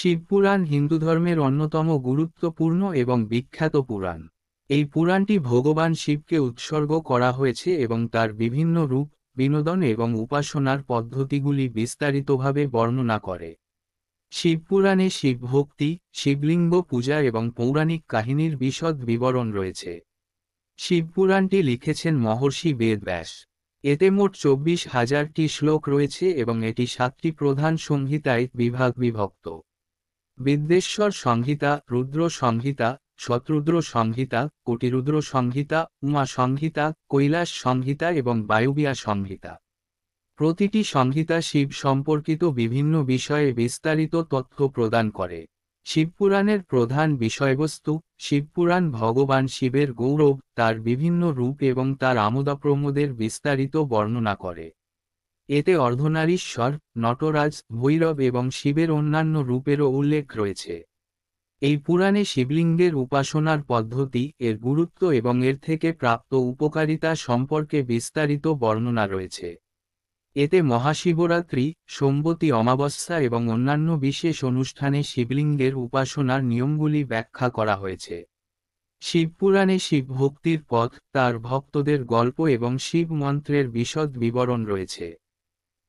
শিবপুরাণ হিন্দু ধর্মের অন্যতম গুরুত্বপূর্ণ এবং বিখ্যাত পুরাণ। এই পুরাণটি ভগবান শিবকে উৎসর্গ করা হয়েছে এবং তার বিভিন্ন রূপ, বিনোদন এবং উপাসনার পদ্ধতিগুলি বিস্তারিতভাবে বর্ণনা করে। শিবপুরাণে শিবভক্তি, শিবলিঙ্গ পূজা এবং পৌরাণিক কাহিনীর বিশদ বিবরণ রয়েছে। শিবপুরাণটি লিখেছেন মহর্ষি বেদব্যাস। এতে মোট 24,000টি শ্লোক রয়েছে এবং এটি 7টি প্রধান সংহিতায় বিভক্ত। বিদ্বেশ্বর সংহিতা, রুদ্র সংহিতা, শতরুদ্র সংহিতা, কোটিরুদ্র সংহিতা, উমা সংহিতা, কৈলাস সংহিতা এবং বায়ুবিয়া সংহিতা। প্রতিটি সংহিতা শিব সম্পর্কিত বিভিন্ন বিষয়ে বিস্তারিত তথ্য প্রদান করে। শিবপুরাণের প্রধান বিষয়বস্তু: শিবপুরাণ ভগবান শিবের গৌরব, তার বিভিন্ন রূপ এবং তার আমোদপ্রমোদের বিস্তারিত বর্ণনা করে। এতে অর্ধনারীশ্বর, নটরাজ, ভৈরব এবং শিবের অন্যান্য রূপেরও উল্লেখ রয়েছে। এই পুরাণে শিবলিঙ্গের উপাসনার পদ্ধতি, এর গুরুত্ব এবং এর থেকে প্রাপ্ত উপকারিতা সম্পর্কে বিস্তারিত বর্ণনা রয়েছে। এতে মহাশিবরাত্রি, সোমবতী অমাবস্যা এবং অন্যান্য বিশেষ অনুষ্ঠানে শিবলিঙ্গের উপাসনার নিয়মগুলি ব্যাখ্যা করা হয়েছে। শিবপুরাণে শিব ভক্তির পথ, তার ভক্তদের গল্প এবং শিব মন্ত্রের বিশদ বিবরণ রয়েছে।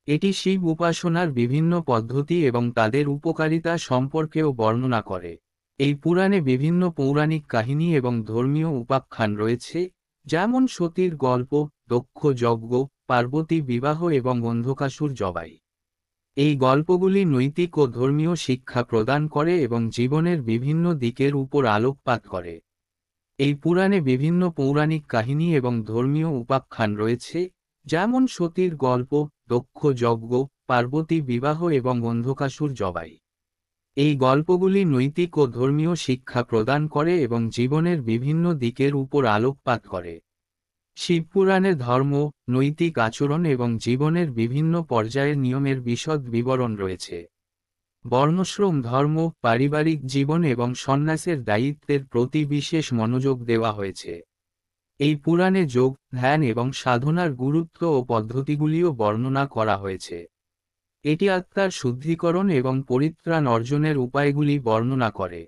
এটি শিব উপাসনার বিভিন্ন পদ্ধতি এবং তাদের উপকারিতা সম্পর্কেও বর্ণনা করে। এই পুরাণে বিভিন্ন পৌরাণিক কাহিনী এবং ধর্মীয় উপাখ্যান রয়েছে, যেমন সতীর গল্প, দক্ষ যজ্ঞ, পার্বতী বিবাহ এবং অন্ধকাসুর জবাই। এই গল্পগুলি নৈতিক ও ধর্মীয় শিক্ষা প্রদান করে এবং জীবনের বিভিন্ন দিকের উপর আলোকপাত করে। এই পুরাণে বিভিন্ন পৌরাণিক কাহিনী এবং ধর্মীয় উপাখ্যান রয়েছে, যেমন সতীর গল্প, দক্ষ যজ্ঞ, পার্বতী বিবাহ এবং অন্ধকাসুর জবাই। এই গল্পগুলি নৈতিক ও ধর্মীয় শিক্ষা প্রদান করে এবং জীবনের বিভিন্ন দিকের উপর আলোকপাত করে। শিবপুরাণে ধর্ম, নৈতিক আচরণ এবং জীবনের বিভিন্ন পর্যায়ের নিয়মের বিশদ বিবরণ রয়েছে। বর্ণাশ্রম ধর্ম, পারিবারিক জীবন এবং সন্ন্যাসের দায়িত্বের প্রতি বিশেষ মনোযোগ দেওয়া হয়েছে। এই পুরাণে যোগ, ধ্যান এবং সাধনার গুরুত্ব ও পদ্ধতিগুলিও বর্ণনা করা হয়েছে। এটি আত্মার শুদ্ধিকরণ এবং পরিত্রাণ অর্জনের উপায়গুলি বর্ণনা করে।